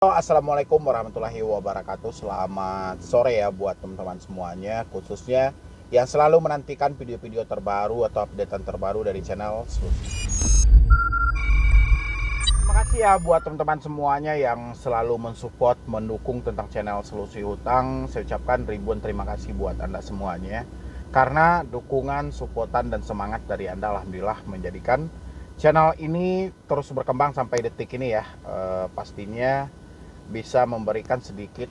Assalamualaikum warahmatullahi wabarakatuh. Selamat sore ya buat teman-teman semuanya, khususnya yang selalu menantikan video-video terbaru atau updatean terbaru dari channel Solusi. Terima kasih ya buat teman-teman semuanya yang selalu mensupport, mendukung tentang channel Solusi Hutang. Saya ucapkan ribuan terima kasih buat Anda semuanya. Karena dukungan, supportan, dan semangat dari Anda alhamdulillah menjadikan channel ini terus berkembang sampai detik ini ya. Pastinya bisa memberikan sedikit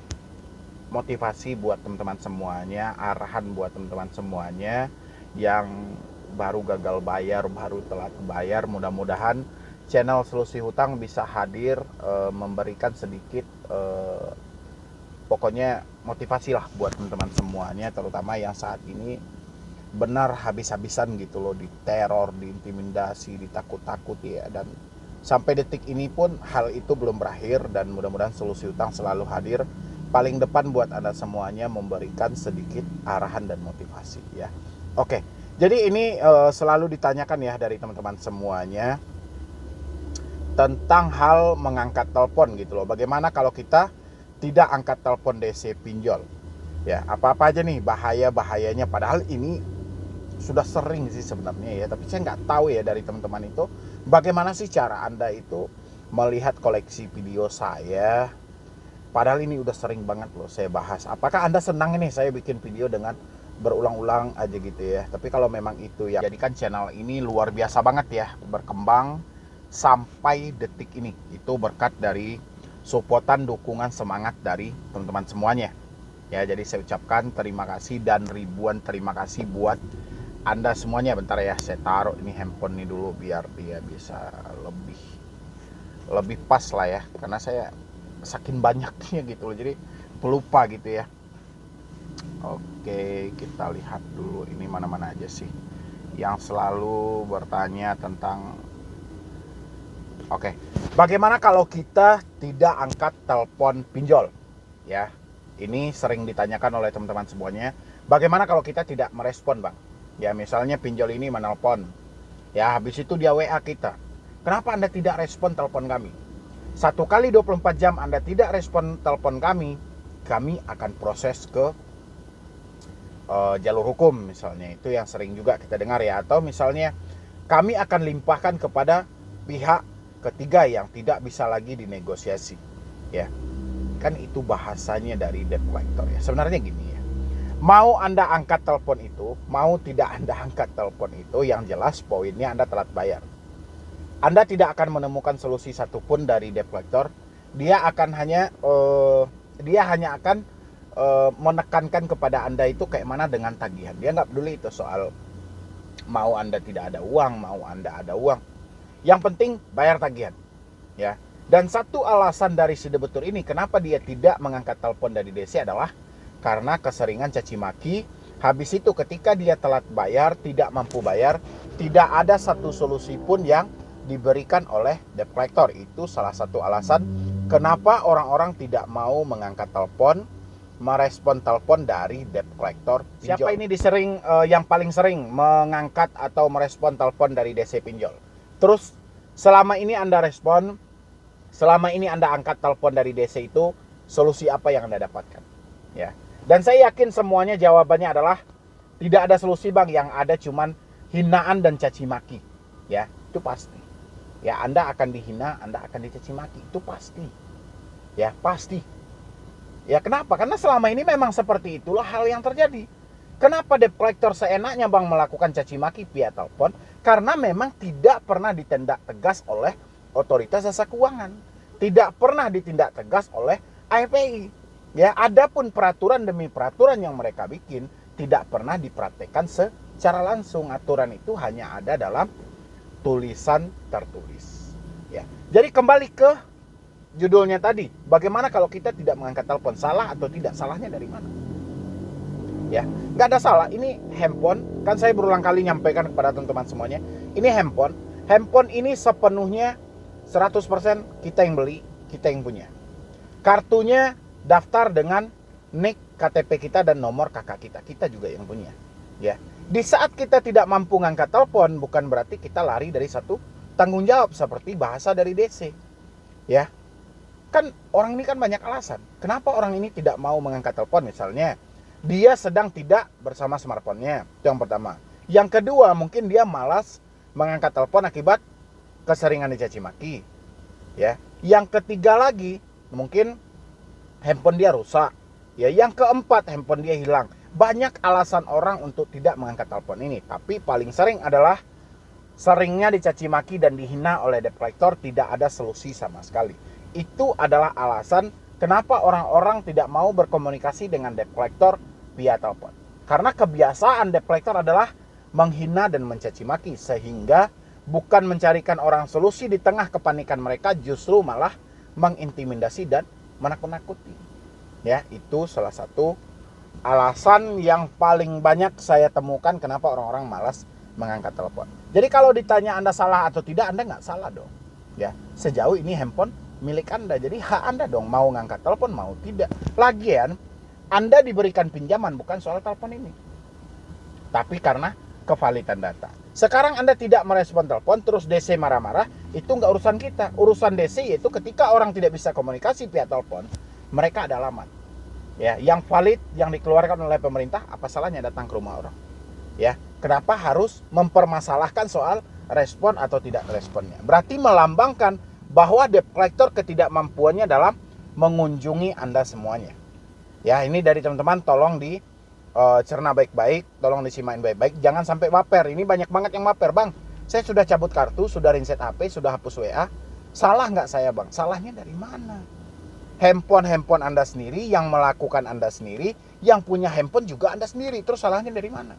motivasi buat teman-teman semuanya, arahan buat teman-teman semuanya yang baru gagal bayar, baru telat bayar. Mudah-mudahan channel Solusi Hutang bisa hadir memberikan sedikit pokoknya motivasi lah buat teman-teman semuanya, terutama yang saat ini benar habis-habisan gitu loh, diteror, diintimidasi, ditakut-takuti ya. Dan sampai detik ini pun hal itu belum berakhir, dan mudah-mudahan Solusi Hutang selalu hadir paling depan buat Anda semuanya, memberikan sedikit arahan dan motivasi ya. Oke, jadi ini selalu ditanyakan ya dari teman-teman semuanya tentang hal mengangkat telepon gitu loh. Bagaimana kalau kita tidak angkat telepon DC pinjol? Ya, apa-apa aja nih bahaya-bahayanya, padahal ini sudah sering sih sebenarnya ya, tapi saya nggak tahu ya dari teman-teman itu bagaimana sih cara Anda itu melihat koleksi video saya, padahal ini udah sering banget loh saya bahas. Apakah Anda senang ini saya bikin video dengan berulang-ulang aja gitu ya? Tapi kalau memang itu ya, jadikan channel ini luar biasa banget ya, berkembang sampai detik ini, itu berkat dari supportan, dukungan, semangat dari teman-teman semuanya ya. Jadi saya ucapkan terima kasih dan ribuan terima kasih buat Anda semuanya. Bentar ya, saya taruh ini handphone ini dulu biar dia bisa lebih pas lah ya, karena saya saking banyaknya gitu loh, jadi pelupa gitu ya. Oke, kita lihat dulu ini mana-mana aja sih yang selalu bertanya tentang. Oke, bagaimana kalau kita tidak angkat telepon pinjol ya? Ini sering ditanyakan oleh teman-teman semuanya. Bagaimana kalau kita tidak merespon, Bang? Ya, misalnya pinjol ini menelpon. Ya, habis itu dia WA kita. Kenapa Anda tidak respon telepon kami? 1 kali 24 jam Anda tidak respon telepon kami akan proses ke jalur hukum misalnya. Itu yang sering juga kita dengar ya. Atau misalnya kami akan limpahkan kepada pihak ketiga yang tidak bisa lagi dinegosiasi ya. Kan itu bahasanya dari debt collector ya. Sebenarnya gini ya, mau Anda angkat telepon itu, mau tidak Anda angkat telepon itu, yang jelas poinnya Anda telat bayar. Anda tidak akan menemukan solusi satupun dari debt collector. Dia hanya akan menekankan kepada Anda itu kayak mana dengan tagihan. Dia nggak peduli itu soal mau Anda tidak ada uang, mau Anda ada uang. Yang penting bayar tagihan ya. Dan satu alasan dari si debitur ini kenapa dia tidak mengangkat telepon dari DC adalah karena keseringan caci maki. Habis itu ketika dia telat bayar, tidak mampu bayar, tidak ada satu solusi pun yang diberikan oleh debt collector. Itu salah satu alasan kenapa orang-orang tidak mau mengangkat telepon, merespon telepon dari debt collector pinjol. Siapa ini yang paling sering mengangkat atau merespon telepon dari DC pinjol? Terus selama ini Anda respon, selama ini Anda angkat telepon dari DC itu, solusi apa yang Anda dapatkan? Ya. Dan saya yakin semuanya jawabannya adalah tidak ada solusi, Bang. Yang ada cuman hinaan dan caci maki. Ya, itu pasti. Ya, Anda akan dihina, Anda akan dicaci maki, itu pasti. Ya, pasti. Ya, kenapa? Karena selama ini memang seperti itulah hal yang terjadi. Kenapa debt collector seenaknya, Bang, melakukan caci maki via telepon? Karena memang tidak pernah ditindak tegas oleh otoritas jasa keuangan, tidak pernah ditindak tegas oleh AFPI. Ya, adapun peraturan demi peraturan yang mereka bikin tidak pernah dipraktekkan secara langsung. Aturan itu hanya ada dalam tulisan tertulis. Ya, jadi kembali ke judulnya tadi, bagaimana kalau kita tidak mengangkat telepon? Salah atau tidak? Salahnya dari mana? Ya, nggak ada salah. Ini handphone, kan saya berulang kali nyampaikan kepada teman-teman semuanya, ini handphone ini sepenuhnya 100% kita yang beli, kita yang punya. Kartunya daftar dengan NIK, KTP kita dan nomor kakak kita juga yang punya ya. Di saat kita tidak mampu ngangkat telepon, bukan berarti kita lari dari satu tanggung jawab seperti bahasa dari DC ya. Kan orang ini kan banyak alasan. Kenapa orang ini tidak mau mengangkat telepon misalnya? Dia sedang tidak bersama smartphone-nya. Itu yang pertama. Yang kedua, mungkin dia malas mengangkat telepon akibat keseringan dicaci maki. Ya. Yang ketiga lagi, mungkin handphone dia rusak. Ya, yang keempat, handphone dia hilang. Banyak alasan orang untuk tidak mengangkat telepon ini, tapi paling sering adalah seringnya dicaci maki dan dihina oleh debt collector, tidak ada solusi sama sekali. Itu adalah alasan kenapa orang-orang tidak mau berkomunikasi dengan debt collector via telepon. Karena kebiasaan debt collector adalah menghina dan mencaci maki, sehingga bukan mencarikan orang solusi di tengah kepanikan mereka, justru malah mengintimidasi dan menakut-nakuti. Ya, itu salah satu alasan yang paling banyak saya temukan kenapa orang-orang malas mengangkat telepon. Jadi kalau ditanya Anda salah atau tidak, Anda nggak salah dong. Ya, sejauh ini handphone milik Anda, jadi hak Anda dong mau ngangkat telepon mau tidak. Lagian Anda diberikan pinjaman bukan soal telepon ini, tapi karena kevalidan data. Sekarang Anda tidak merespon telepon, terus DC marah-marah, itu nggak urusan kita. Urusan DC yaitu ketika orang tidak bisa komunikasi via telepon, mereka ada alamat. Ya, yang valid, yang dikeluarkan oleh pemerintah, apa salahnya datang ke rumah orang? Ya, kenapa harus mempermasalahkan soal respon atau tidak responnya? Berarti melambangkan bahwa debt collector ketidakmampuannya dalam mengunjungi Anda semuanya. Ya, ini dari teman-teman tolong dicerna baik-baik, tolong disimain baik-baik, jangan sampai baper. Ini banyak banget yang baper, Bang. Saya sudah cabut kartu, sudah reset HP, sudah hapus WA. Salah nggak saya, Bang? Salahnya dari mana? Handphone Anda sendiri, yang melakukan Anda sendiri, yang punya handphone juga Anda sendiri. Terus salahnya dari mana?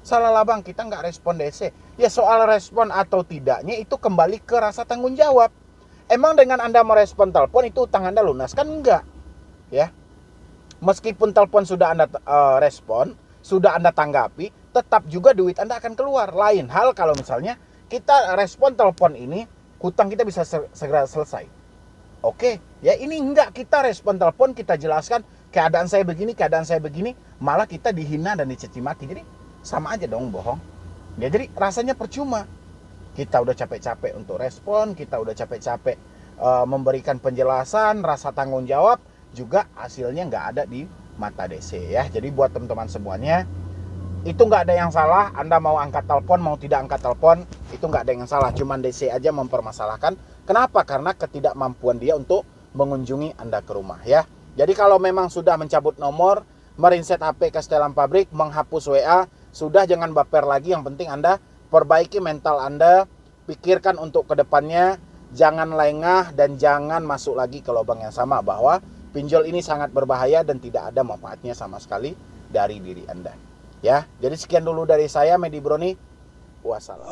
Salah lah, Bang, kita nggak respon DC. Ya, soal respon atau tidaknya itu kembali ke rasa tanggung jawab. Emang dengan Anda merespon telepon itu utang Anda lunas? Kan enggak. Ya. Meskipun telepon sudah Anda respon, sudah Anda tanggapi, tetap juga duit Anda akan keluar. Lain hal kalau misalnya kita respon telepon ini, hutang kita bisa segera selesai. Oke, ya ini enggak, kita respon telepon, kita jelaskan keadaan saya begini, malah kita dihina dan dicaci maki. Jadi sama aja dong bohong. Ya, jadi rasanya percuma. Kita udah capek-capek untuk respon, kita udah capek-capek memberikan penjelasan, rasa tanggung jawab, juga hasilnya nggak ada di mata DC ya. Jadi buat teman-teman semuanya, itu nggak ada yang salah. Anda mau angkat telepon, mau tidak angkat telepon, itu nggak ada yang salah. Cuman DC aja mempermasalahkan. Kenapa? Karena ketidakmampuan dia untuk mengunjungi Anda ke rumah ya. Jadi kalau memang sudah mencabut nomor, mereset HP ke setelan pabrik, menghapus WA, sudah, jangan baper lagi. Yang penting Anda perbaiki mental Anda, pikirkan untuk kedepannya, jangan lengah dan jangan masuk lagi ke lubang yang sama, bahwa pinjol ini sangat berbahaya dan tidak ada manfaatnya sama sekali dari diri Anda. Ya, jadi sekian dulu dari saya, Medi Broni. Wassalam.